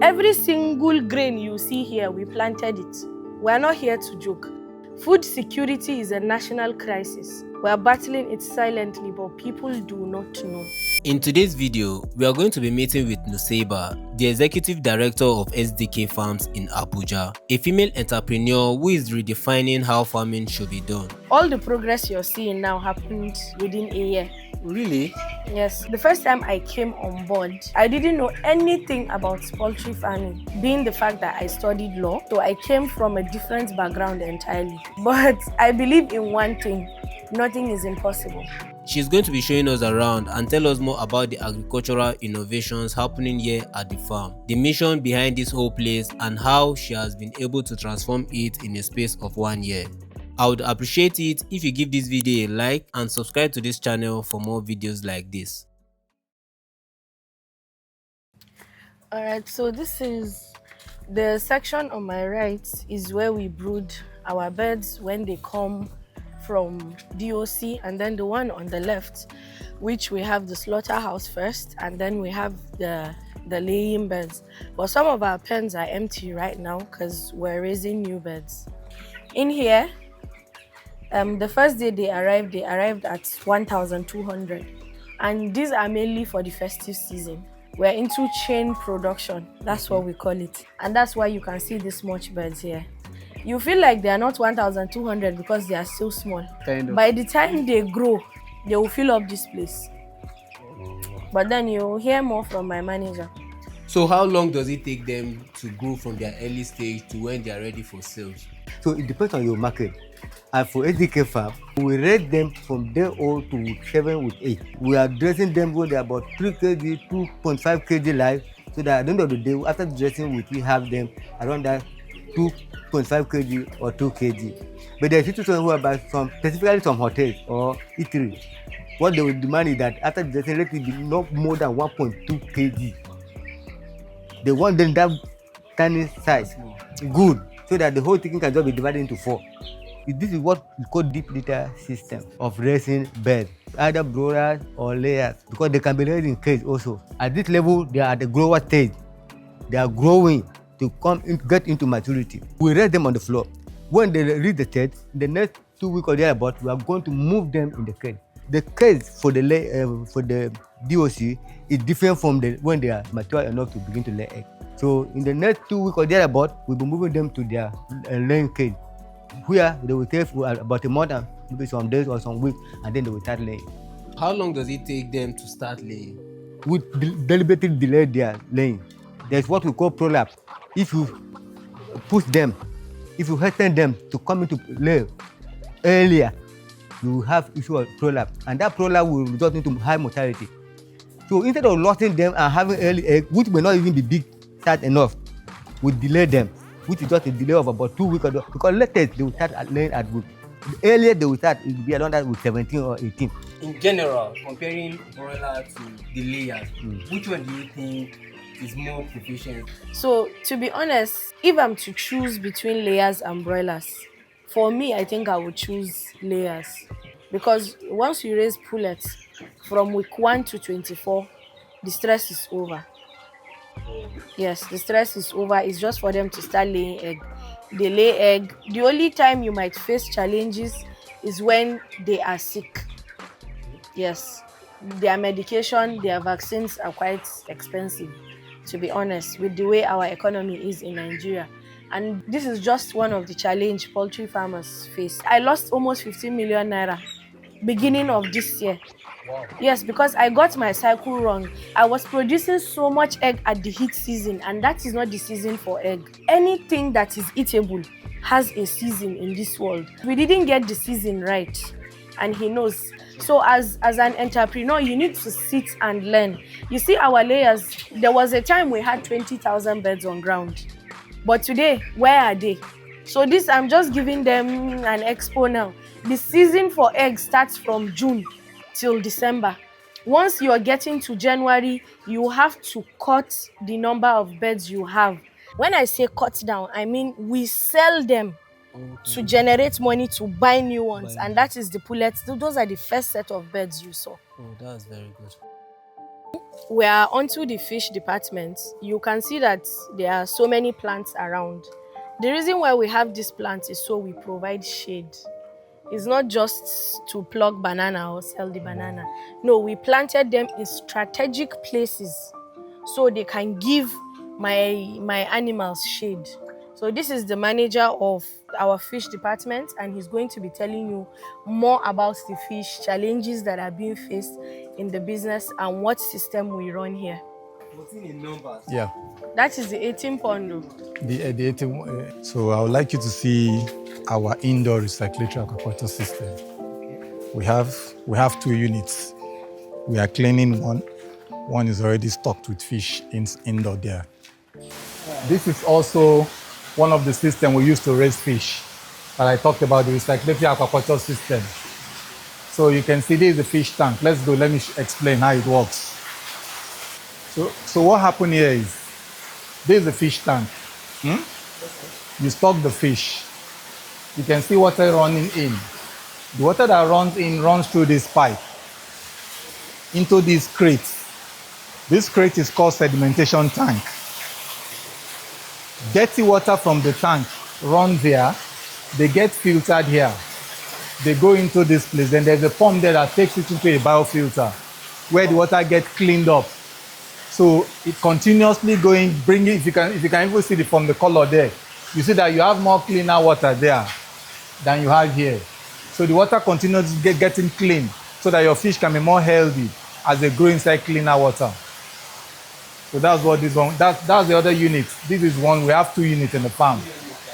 Every single grain you see here, we planted it. We are not here to joke. Food security is a national crisis. We are battling it silently, but people do not know. In today's video, we are going to be meeting with Nusaiba, the Executive Director of SDK Farms in Abuja, a female entrepreneur who is redefining how farming should be done. All the progress you're seeing now happened within a year. Really? Yes. The first time I came on board, I didn't know anything about poultry farming, being the fact that I studied law. So I came from a different background entirely. But I believe in one thing, nothing is impossible. She's going to be showing us around and tell us more about the agricultural innovations happening here at the farm, the mission behind this whole place, and how she has been able to transform it in a space of 1 year. I would appreciate it if you give this video a like and subscribe to this channel for more videos like this. Alright, so this is the section on my right is where we brood our birds when they come from DOC, and then the one on the left, which we have the slaughterhouse first, and then we have the laying birds. But some of our pens are empty right now because we're raising new birds. In here, the first day they arrived at 1,200, and these are mainly for the festive season. We're into chain production, that's what we call it, and that's why you can see this much birds here. You feel like they are not 1,200 because they are still small. Kind of. By the time they grow, they will fill up this place. But then you'll hear more from my manager. So how long does it take them to grow from their early stage to when they are ready for sales? So it depends on your market. And for SDK Farm, we rate them from day old to 7 with 8. We are dressing them when they're about 3 kg, 2.5 kg live, so that at the end of the day, after dressing, we have them around that 2.5 kg or 2 kg. But there are situations whereby specifically some hotels or eateries, what they will demand is that after dressing, let it be not more than 1.2 kg. They want them that tiny size, good, so that the whole thing can just be divided into 4. This is what we call deep litter system of raising birds, either broilers or layers, because they can be raised in cage also. At this level, they are at the grower stage. They are growing to get into maturity. We raise them on the floor. When they reach the stage, the next 2 weeks or thereabout, we are going to move them in the cage. The cage for the DOC is different from when they are mature enough to begin to lay eggs. So in the next 2 weeks or thereabout, we'll be moving them to their laying cage, where they will take for about a month and maybe some days or some weeks, and then they will start laying. How long does it take them to start laying? We deliberately delay their laying. There's what we call prolapse. If you push them, if you hasten them to come into lay earlier, you will have issue of prolapse, and that prolapse will result into high mortality. So instead of losing them and having early eggs, which may not even be big size enough, we delay them, which is just a delay of about 2 weeks, because latest they will start laying at week. The earlier they will start, it will be around that with 17 or 18. In general, comparing broiler to the layers, which one do you think is more proficient? So to be honest, if I'm to choose between layers and broilers, for me, I think I would choose layers, because once you raise pullets from week 1 to 24, the stress is over. Yes, the stress is over. It's just for them to start laying egg. They lay egg. The only time you might face challenges is when they are sick. Yes, their medication, their vaccines are quite expensive, to be honest, with the way our economy is in Nigeria. And this is just one of the challenges poultry farmers face. I lost almost 15 million naira beginning of this year. Wow. Yes, because I got my cycle wrong. I was producing so much egg at the heat season, and that is not the season for egg. Anything that is eatable has a season in this world. We didn't get the season right, and he knows. So as an entrepreneur, you need to sit and learn. You see our layers, there was a time we had 20,000 birds on ground. But today, where are they? So this, I'm just giving them an expo now. The season for eggs starts from June till December. Once you're getting to January, you have to cut the number of birds you have. When I say cut down, I mean we sell them to generate money to buy new ones, and that is the pullets. Those are the first set of birds you saw. Oh, that's very good. We are onto the fish department. You can see that there are so many plants around. The reason why we have these plants is so we provide shade. It's not just to pluck banana or sell the banana. No, we planted them in strategic places so they can give my animals shade. So this is the manager of our fish department, and he's going to be telling you more about the fish challenges that are being faced in the business and what system we run here. 14 in numbers. Yeah. That is the 18 pound. The 18, so I would like you to see our indoor recirculatory aquaculture system. We have two units. We are cleaning one. One is already stocked with fish indoor there. This is also one of the systems we use to raise fish that I talked about, the recirculatory aquaculture system. So you can see this is the fish tank. Let's go, let me explain how it works. So what happened here is, this is the fish tank. You stock the fish. You can see water running in. The water that runs in runs through this pipe into this crate. This crate is called sedimentation tank. Dirty water from the tank runs here. They get filtered here. They go into this place. Then there's a pump there that takes it into a biofilter where the water gets cleaned up. So it continuously going, bringing, if you can even see it from the color there, you see that you have more cleaner water there than you have here. So the water continuously getting clean so that your fish can be more healthy as they grow inside cleaner water. So that's what this one, that's the other unit. This is one, we have two units in the farm.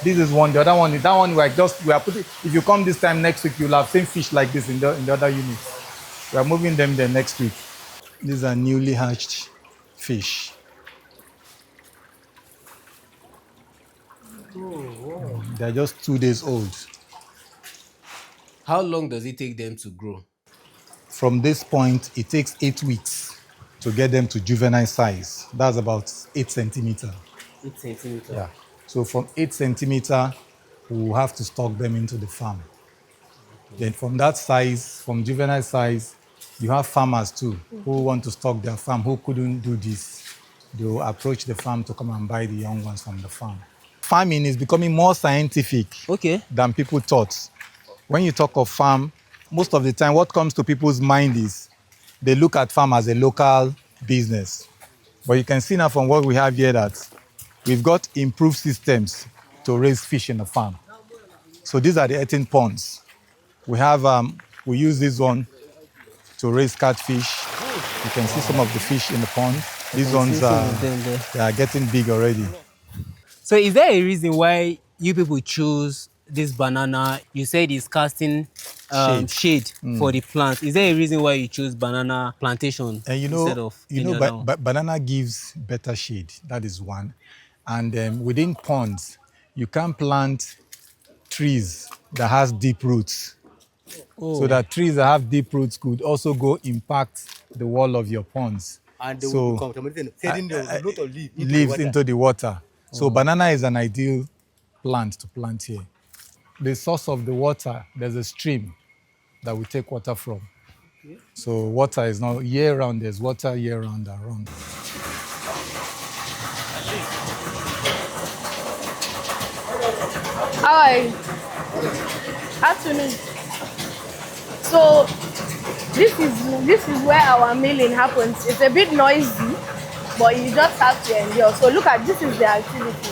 This is one, the other one, that one we are putting, if you come this time next week, you'll have same fish like this in the other units. We are moving them there next week. These are newly hatched fish. They're just 2 days old. How long does it take them to grow? From this point, it takes 8 weeks to get them to juvenile size. That's about 8 centimeters. 8 centimeters. Yeah. So from 8 centimeters, we'll have to stock them into the farm. Then from that size, from juvenile size, you have farmers too who want to stock their farm, who couldn't do this. They'll approach the farm to come and buy the young ones from the farm. Farming is becoming more scientific than people thought. When you talk of farm, most of the time what comes to people's mind is they look at farm as a local business. But you can see now from what we have here that we've got improved systems to raise fish in the farm. So these are the 18 ponds. We have, we use this one to raise catfish. You can see some of the fish in the pond. These ones they are getting big already. So is there a reason why you people choose this banana? You said it's casting shade for the plant. Is there a reason why you choose banana plantation And instead of any other one? banana gives better shade. That is one. And within ponds, you can plant trees that has deep roots. So that trees that have deep roots could also go impact the wall of your ponds. And they So, will be contaminated, sending a lot of leaves into the water. So banana is an ideal plant to plant here. The source of the water, there's a stream that we take water from. So water is not year round, there's water year round around. Hi. Afternoon. So this is where our milling happens. It's a bit noisy, but you just have to endure. So look at, this is the activity.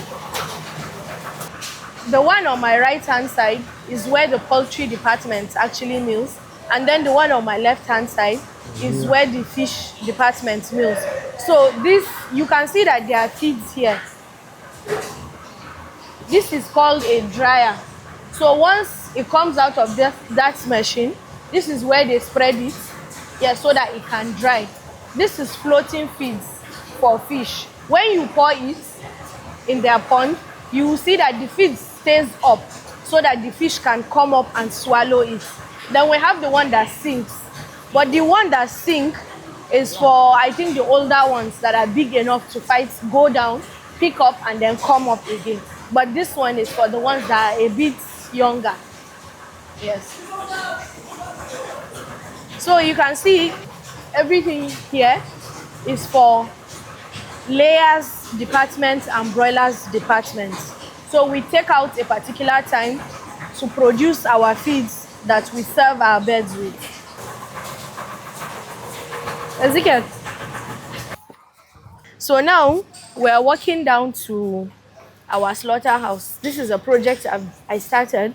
The one on my right hand side is where the poultry department actually mills, and then the one on my left hand side is where the fish department mills. So this, you can see that there are feeds here. This is called a dryer. So once it comes out of that machine, this is where they spread it, yeah, so that it can dry. This is floating feeds for fish. When you pour it in their pond, you will see that the feed stays up so that the fish can come up and swallow it. Then we have the one that sinks. But the one that sinks is for, I think, the older ones that are big enough to fight, go down, pick up, and then come up again. But this one is for the ones that are a bit younger. Yes. So you can see everything here is for layers department and broilers department. So we take out a particular time to produce our feeds that we serve our birds with. Ezekiel. So now we are walking down to our slaughterhouse. This is a project I started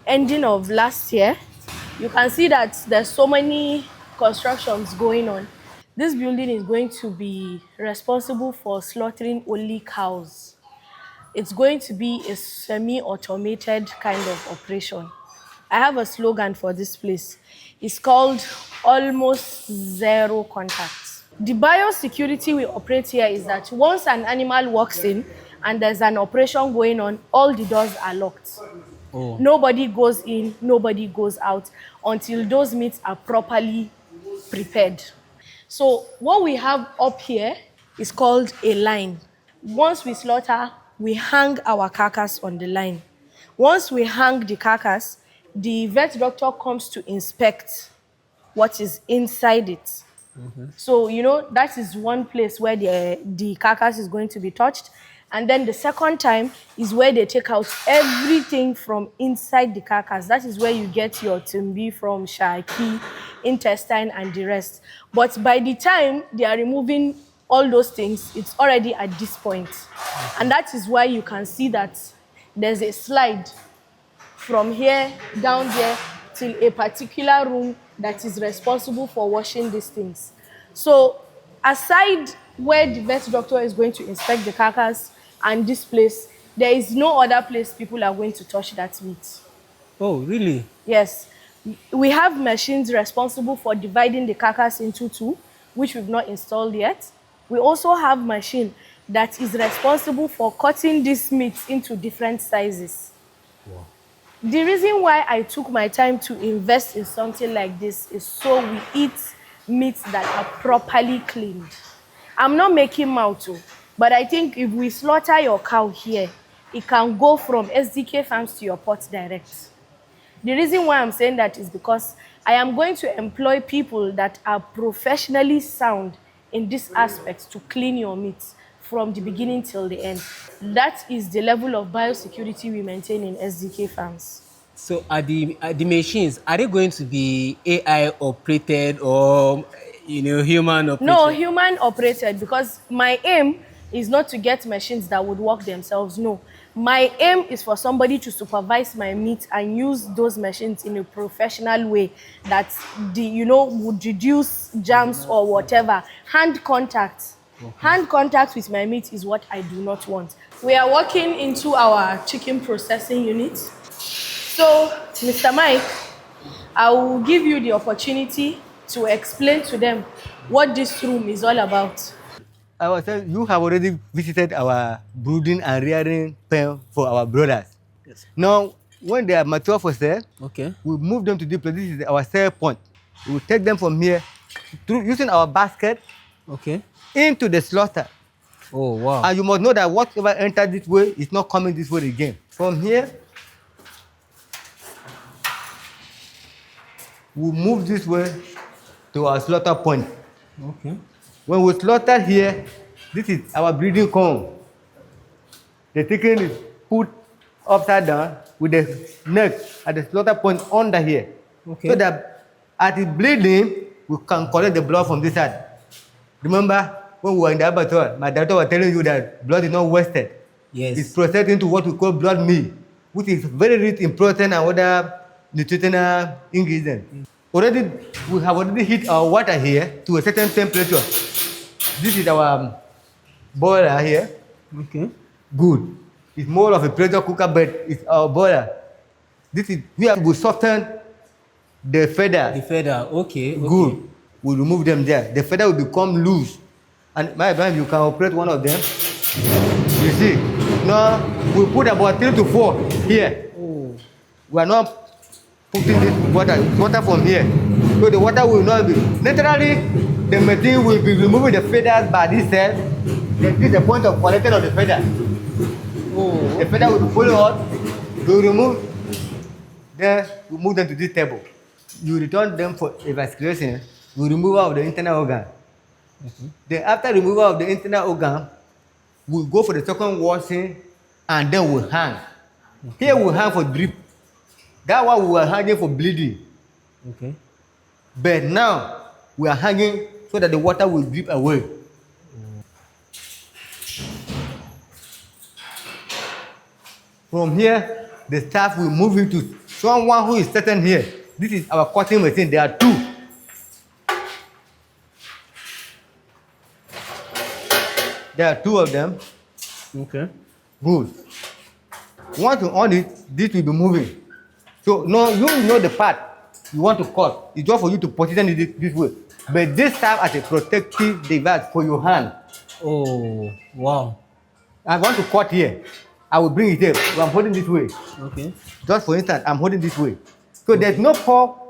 ending of last year. You can see that there's so many constructions going on. This building is going to be responsible for slaughtering only cows. It's going to be a semi-automated kind of operation. I have a slogan for this place. It's called almost zero contact. The biosecurity we operate here is that once an animal walks in and there's an operation going on, all the doors are locked. Oh. Nobody goes in, nobody goes out until those meats are properly prepared. So what we have up here is called a line. Once we slaughter, we hang our carcass on the line. Once we hang the carcass, the vet doctor comes to inspect what is inside it. So, that is one place where the carcass is going to be touched. And then the second time is where they take out everything from inside the carcass. That is where you get your tumbi from, shaki, intestine, and the rest. But by the time they are removing all those things, it's already at this point. And that is why you can see that there's a slide from here down there till a particular room that is responsible for washing these things. So aside where the vet doctor is going to inspect the carcass and this place, there is no other place people are going to touch that meat. Oh, really? Yes. We have machines responsible for dividing the carcass into two, which we've not installed yet. We also have machine that is responsible for cutting these meats into different sizes. Wow. The reason why I took my time to invest in something like this is so we eat meats that are properly cleaned. I'm not making mouth, but I think if we slaughter your cow here, it can go from SDK Farms to your pot direct. The reason why I'm saying that is because I am going to employ people that are professionally sound in this aspect to clean your meats from the beginning till the end. That is the level of biosecurity we maintain in SDK Farms. So are the machines, are they going to be AI operated or human operated? No, human operated, because my aim is not to get machines that would work themselves. No. My aim is for somebody to supervise my meat and use those machines in a professional way that would reduce germs or whatever. Hand contact. Okay. Hand contact with my meat is what I do not want. We are walking into our chicken processing unit. So, Mr. Mike, I will give you the opportunity to explain to them what this room is all about. I was saying, you have already visited our brooding and rearing pen for our brothers. Yes. Now, when they are mature for sale, okay, we move them to this place. This is our sale point. We will take them from here through using our basket, okay, into the slaughter. Oh, wow. And you must know that whatever enters this way is not coming this way again. From here, we move this way to our slaughter point. Okay. When we slaughter here, this is our breeding comb. The chicken is put upside down with the neck at the slaughter point under here. Okay. So that at the bleeding, we can collect the blood from this side. Remember, when we were in the abattoir, my doctor was telling you that blood is not wasted. Yes. It's processed into what we call blood meal, which is very rich in protein and other nutritional ingredients. Already, we have already heat our water here to a certain temperature. This is our boiler here. Okay. Good. It's more of a pressure cooker, but it's our boiler. This is where we soften the feather. The feather, okay. Good. We remove them there. The feather will become loose. And my friend, you can operate one of them. You see. Now, we put about 3 to 4 here. Oh. We are not putting this water from here. So the water will not be. Naturally, the machine will be removing the feathers by this cell. This is the point of collection of the feather. Oh. The feather will be fully hot. We will remove. Then we move them to this table. You return them for evacuation. We remove out the internal organ. Then after removal of the internal organ, we go for the second washing and then we hang. Here we hang for drip. That one we were hanging for bleeding. Okay. But now we are hanging so that the water will drip away. From here, the staff will move into someone who is sitting here. This is our cutting machine. There are two. There are two of them. Okay. Good. Once you on it, this will be moving. So no, you know the part you want to cut. It's just for you to position it this way. But this serves as a protective device for your hand. Oh, wow. I want to cut here. I will bring it here. So I'm holding this way. Okay. Just for instance, I'm holding this way. So there's no pop.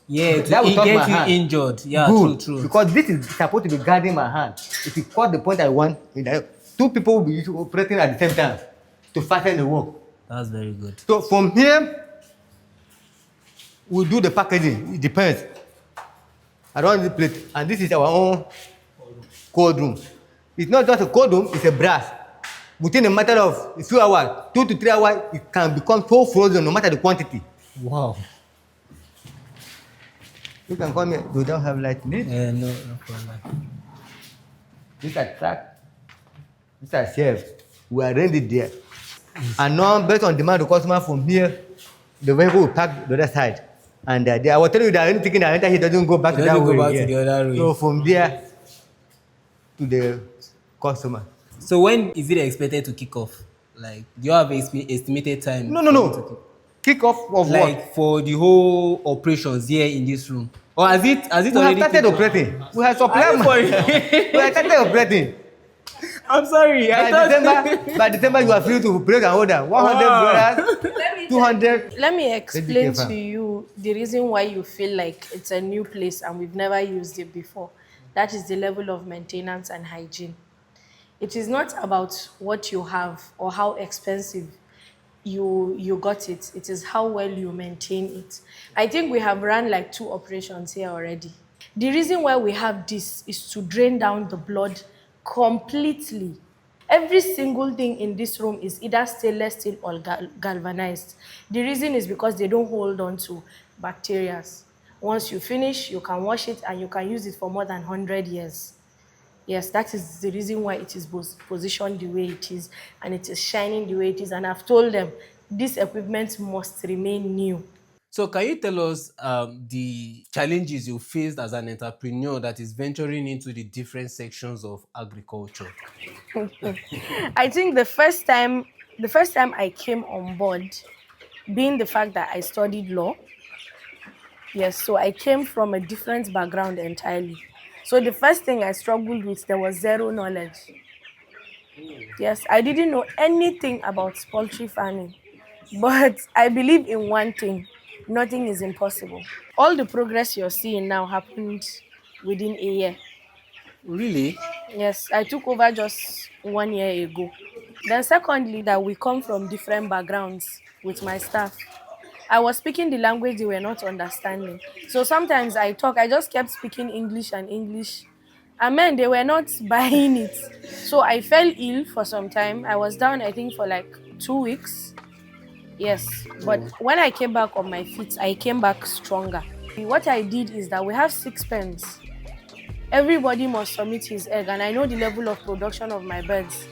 Yeah, That will to touch get my you hand. injured. Yeah, Good. true. Because this is supposed to be guarding my hand. If you cut the point I want, two people will be operating at the same time to fasten the work. That's very good. So from here, we do the packaging. It depends. I don't need the plate. And this is our own cold room. It's not just a cold room, it's a brass. Within a matter of a few hours, 2 to 3 hours, it can become so frozen no matter the quantity. Wow. You can come here. We don't have light in it. No problem. These are track. These are shelves. We arrange it there. And now, based on demand of the customer from here, the vehicle will pack the other side. And I will tell you that anything that enter here doesn't go back to that way. Go back to the other way. So from there to the customer. So when is it expected to kick off? Like, do you have an estimated time? No. Kick off of Like what? for the whole operations here in this room, or has it We have already started kicked off? operating. We have supplied. We have started operating. I'm sorry. By December, you are free to operate and order $100, 200. Let me explain SDK Farm. to you the reason why you feel like it's a new place and we've never used it before. That is the level of maintenance and hygiene. It is not about what you have or how expensive you got it. It is how well you maintain it. I think we have run like 2 operations here already. The reason why we have this is to drain down the blood completely. Every single thing in this room is either stainless steel or galvanized. The reason is because they don't hold on to bacteria. Once you finish, you can wash it and you can use it for more than 100 years. Yes, that is the reason why it is positioned the way it is and it is shining the way it is. And I've told them this equipment must remain new. So can you tell us the challenges you faced as an entrepreneur that is venturing into the different sections of agriculture? I think the first time I came on board, being the fact that I studied law, yes, so I came from a different background entirely. So the first thing I struggled with, there was zero knowledge. Yes, I didn't know anything about poultry farming. But I believe in one thing, nothing is impossible. All the progress you're seeing now happened within a year. Really? Yes, I took over just 1 year ago. Then secondly, that we come from different backgrounds with my staff. I was speaking the language they were not understanding. So sometimes I just kept speaking English. And men, they were not buying it. So I fell ill for some time. I was down, I think, for like 2 weeks. Yes, but when I came back on my feet, I came back stronger. What I did is that we have 6 pens. Everybody must submit his egg, and I know the level of production of my birds.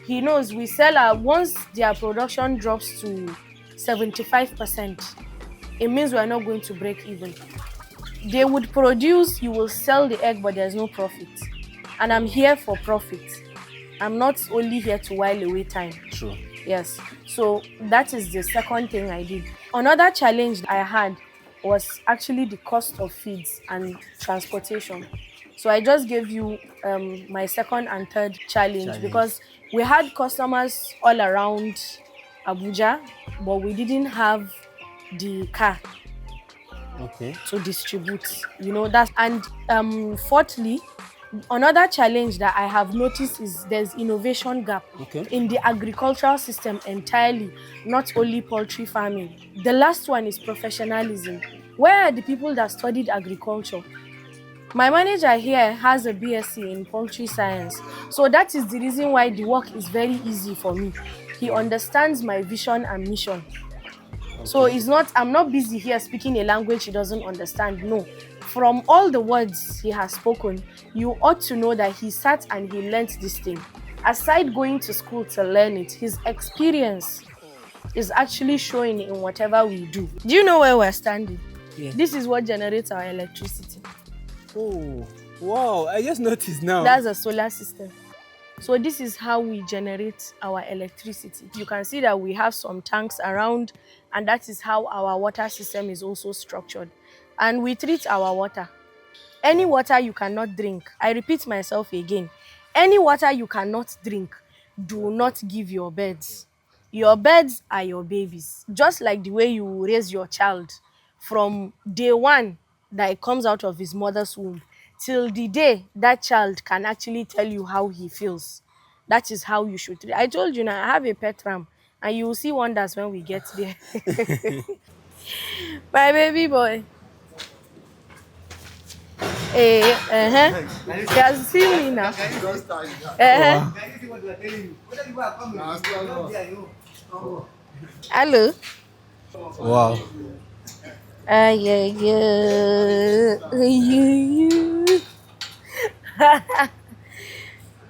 He knows we sell once their production drops to 75%, it means we are not going to break even. They would produce, you will sell the egg, but there's no profit. And I'm here for profit. I'm not only here to while away time. True. Yes. So that is the second thing I did. Another challenge I had was actually the cost of feeds and transportation. So I just gave you my second and third challenge because we had customers all around Abuja, but we didn't have the car to distribute. And fourthly, another challenge that I have noticed is there's innovation gap in the agricultural system entirely, not only poultry farming. The last one is professionalism. Where are the people that studied agriculture? My manager here has a BSc in poultry science. So that is the reason why the work is very easy for me. He understands my vision and mission. So Okay. it's not, I'm not busy here speaking a language he doesn't understand. No. From all the words he has spoken, you ought to know that he sat and he learnt this thing. Aside going to school to learn it, his experience is actually showing in whatever we do. Do you know where we're standing? Yeah. This is what generates our electricity. Oh, wow. I just noticed now. That's a solar system. So this is how we generate our electricity. You can see that we have some tanks around, and that is how our water system is also structured. And we treat our water. Any water you cannot drink, I repeat myself again, any water you cannot drink, do not give your birds. Your birds are your babies. Just like the way you raise your child from day one that it comes out of his mother's womb till the day that child can actually tell you how he feels. That is how you should treat. I told you now, I have a pet ram, and you will see wonders when we get there. My baby boy. Uh-huh. You can see me now. Uh-huh. Wow. Hello. Wow. Yeah, yeah. Yeah.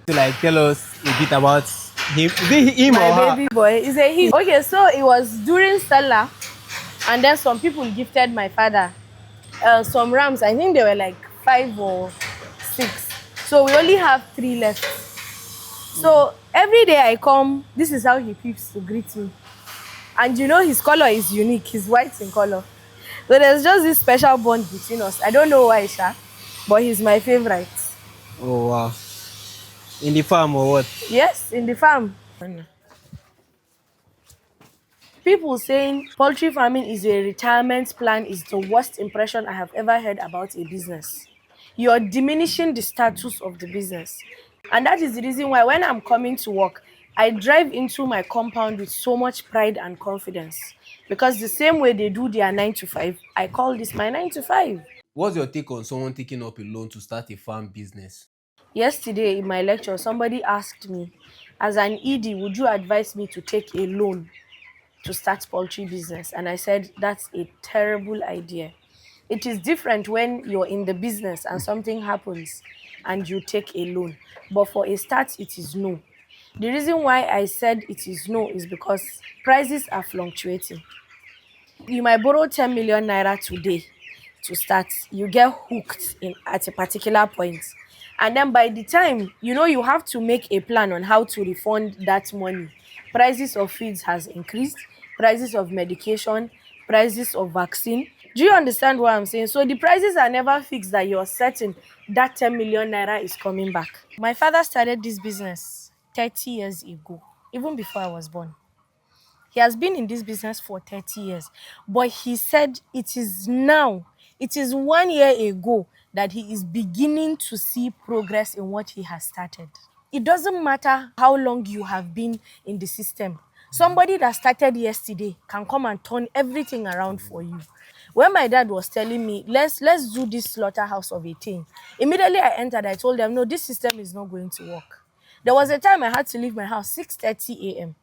To like tell us a bit about him. Is it him or My her? baby boy is a he. Okay, so it was during Stella, and then some people gifted my father some rams. I think they were like 5 or 6. So we only have 3 left. So every day I come, this is how he peeps to greet me. And you know his color is unique. He's white in color. So there's just this special bond between us. I don't know why, Sha, but he's my favorite. Oh, wow. In the farm or what? Yes, in the farm. People saying poultry farming is a retirement plan is the worst impression I have ever heard about a business. You're diminishing the status of the business. And that is the reason why when I'm coming to work, I drive into my compound with so much pride and confidence. Because the same way they do their 9 to 5, I call this my 9 to 5. What's your take on someone taking up a loan to start a farm business? Yesterday in my lecture, somebody asked me, as an ED, would you advise me to take a loan to start poultry business? And I said, that's a terrible idea. It is different when you're in the business and something happens and you take a loan. But for a start, it is no. The reason why I said it is no is because prices are fluctuating. You might borrow 10 million naira today to start. You get hooked in at a particular point. And then by the time, you have to make a plan on how to refund that money. Prices of feeds has increased, prices of medication, prices of vaccine. Do you understand what I'm saying? So the prices are never fixed that you're certain that 10 million naira is coming back. My father started this business 30 years ago, even before I was born. He has been in this business for 30 years. But he said it is now, it is 1 year ago that he is beginning to see progress in what he has started. It doesn't matter how long you have been in the system. Somebody that started yesterday can come and turn everything around for you. When my dad was telling me, let's do this slaughterhouse of a thing, immediately I entered, I told them, no, this system is not going to work. There was a time I had to leave my house 6:30 a.m.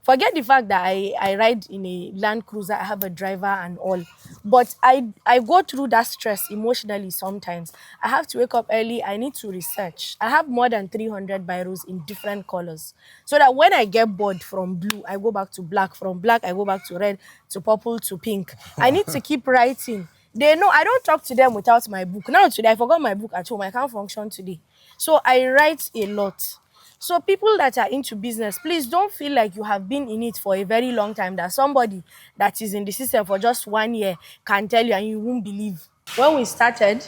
Forget the fact that I ride in a Land Cruiser, I have a driver and all. But I go through that stress emotionally sometimes. I have to wake up early. I need to research. I have more than 300 biros in different colors. So that when I get bored from blue, I go back to black. From black, I go back to red, to purple, to pink. I need to keep writing. They know I don't talk to them without my book. Now today, I forgot my book at home. I can't function today. So I write a lot. So people that are into business, please don't feel like you have been in it for a very long time, that somebody that is in the system for just 1 year can tell you and you won't believe. When we started,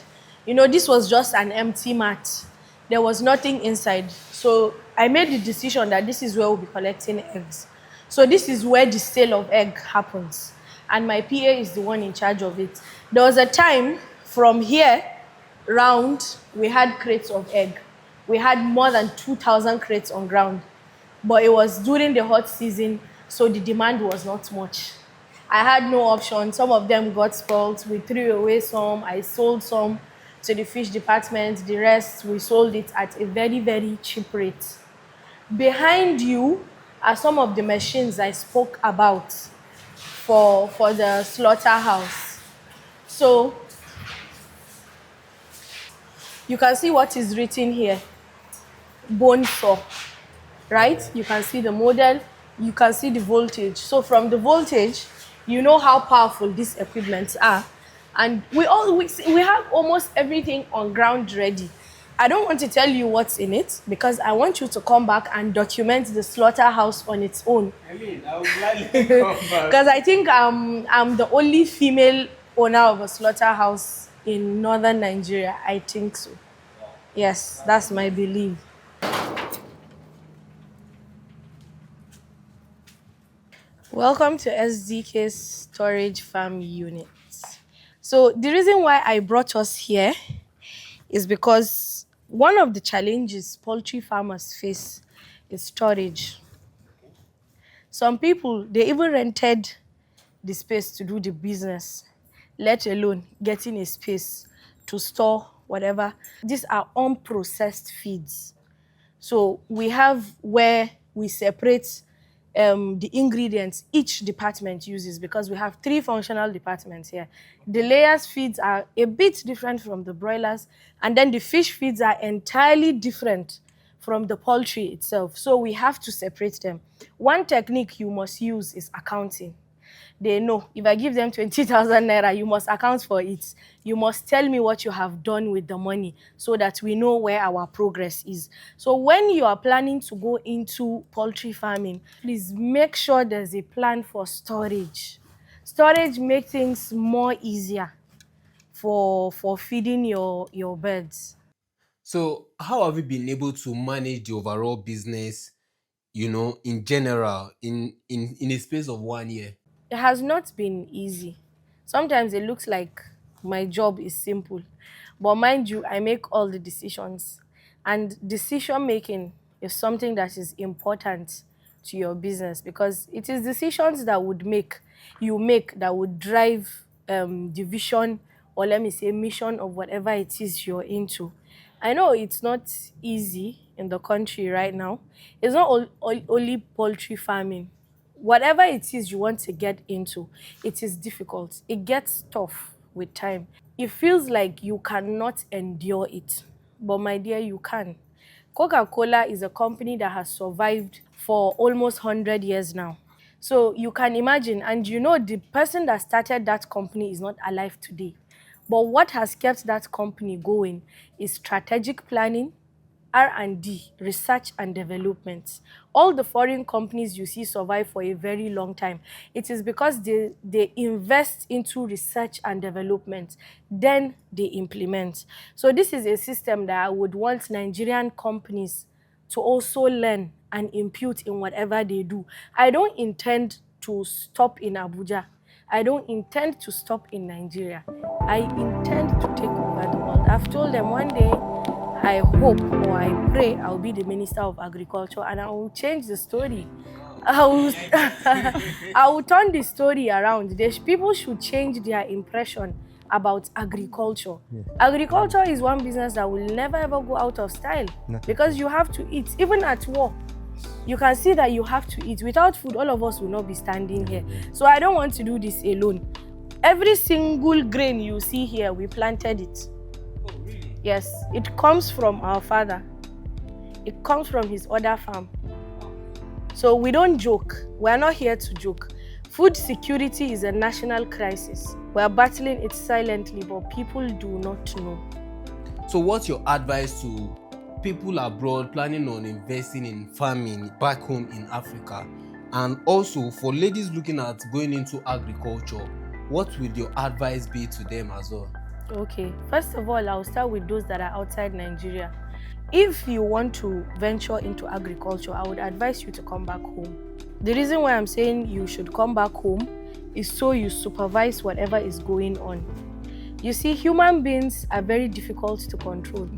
this was just an empty mat. There was nothing inside. So I made the decision that this is where we'll be collecting eggs. So this is where the sale of egg happens. And my PA is the one in charge of it. There was a time from here round, we had crates of egg. We had more than 2,000 crates on ground. But it was during the hot season, so the demand was not much. I had no option. Some of them got spoiled. We threw away some. I sold some. to the fish department. The rest, we sold it at a very, very cheap rate. Behind you are some of the machines I spoke about for the slaughterhouse. So you can see what is written here, bone saw, right? You can see the model, you can see the voltage. So from the voltage, you know how powerful these equipments are. And we have almost everything on ground ready. I don't want to tell you what's in it because I want you to come back and document the slaughterhouse on its own. I mean, I would gladly come back. Because I think I'm the only female owner of a slaughterhouse in northern Nigeria. I think so. Yes, that's my belief. Welcome to SDK Storage Farm Units. So the reason why I brought us here is because one of the challenges poultry farmers face is storage. Some people, they even rented the space to do the business, let alone getting a space to store whatever. These are unprocessed feeds. So we have where we separate the ingredients each department uses, because we have 3 functional departments here. The layers feeds are a bit different from the broilers, and then the fish feeds are entirely different from the poultry itself. So we have to separate them. One technique you must use is accounting. They know if I give them 20,000 naira, you must account for it. You must tell me what you have done with the money so that we know where our progress is. So when you are planning to go into poultry farming, please make sure there's a plan for storage. Storage makes things more easier for feeding your birds. So, how have you been able to manage the overall business, in general, in a space of 1 year? It has not been easy. Sometimes it looks like my job is simple. But mind you, I make all the decisions. And decision making is something that is important to your business, because it is decisions that you make that would drive the vision, or let me say mission, of whatever it is you're into. I know it's not easy in the country right now. It's not only poultry farming. Whatever it is you want to get into, it is difficult. It gets tough with time. It feels like you cannot endure it. But my dear, you can. Coca-Cola is a company that has survived for almost 100 years now. So you can imagine, and the person that started that company is not alive today. But what has kept that company going is strategic planning, R&D, research and development. All the foreign companies you see survive for a very long time. It is because they invest into research and development, then they implement. So this is a system that I would want Nigerian companies to also learn and impute in whatever they do. I don't intend to stop in Abuja. I don't intend to stop in Nigeria. I intend to take over the world. I've told them one day, I hope or I pray I'll be the Minister of Agriculture, and I will change the story. I will turn the story around. People should change their impression about agriculture. Yeah. Agriculture is one business that will never ever go out of style. Because you have to eat. Even at war, you can see that you have to eat. Without food, all of us will not be standing here. So I don't want to do this alone. Every single grain you see here, we planted it. Oh, really? Yes, it comes from our father. It comes from his other farm. So we don't joke. We're not here to joke. Food security is a national crisis. We're battling it silently, but people do not know. So what's your advice to people abroad planning on investing in farming back home in Africa? And also for ladies looking at going into agriculture, what would your advice be to them as well? Okay, first of all, I'll start with those that are outside Nigeria. If you want to venture into agriculture, I would advise you to come back home. The reason why I'm saying you should come back home is so you supervise whatever is going on. You see, human beings are very difficult to control.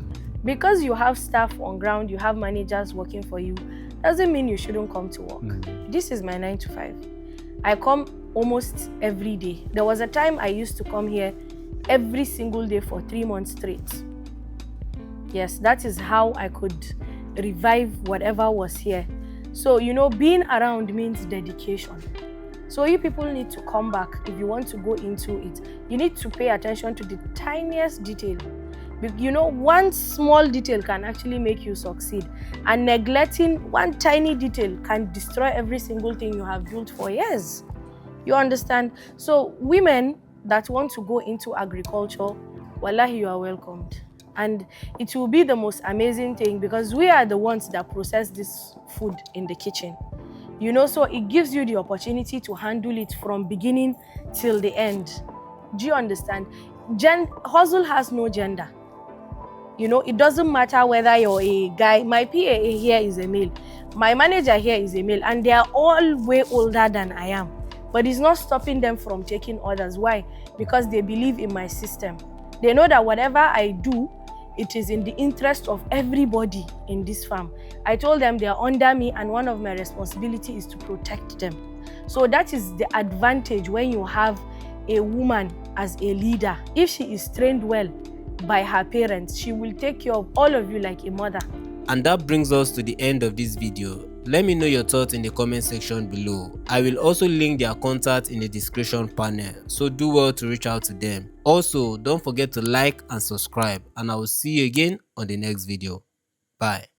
Because you have staff on ground, you have managers working for you, doesn't mean you shouldn't come to work. This is my 9 to 5. I come almost every day. There was a time I used to come here every single day for 3 months straight. Yes, that is how I could revive whatever was here. So, being around means dedication. So you people need to come back if you want to go into it. You need to pay attention to the tiniest detail. One small detail can actually make you succeed, and neglecting one tiny detail can destroy every single thing you have built for years. You understand? So women that want to go into agriculture, wallahi, you are welcomed. And it will be the most amazing thing, because we are the ones that process this food in the kitchen. So it gives you the opportunity to handle it from beginning till the end. Do you understand? Hustle has no gender. It doesn't matter whether you're a guy. My PA here is a male. My manager here is a male. And they are all way older than I am. But it's not stopping them from taking orders. Why? Because they believe in my system. They know that whatever I do, it is in the interest of everybody in this farm. I told them they are under me, and one of my responsibilities is to protect them. So that is the advantage when you have a woman as a leader. If she is trained well by her parents, she will take care of all of you like a mother. And that brings us to the end of this video. Let me know your thoughts in the comment section below. I will also link their contact in the description panel, so do well to reach out to them. Also, don't forget to like and subscribe, and I will see you again on the next video. Bye.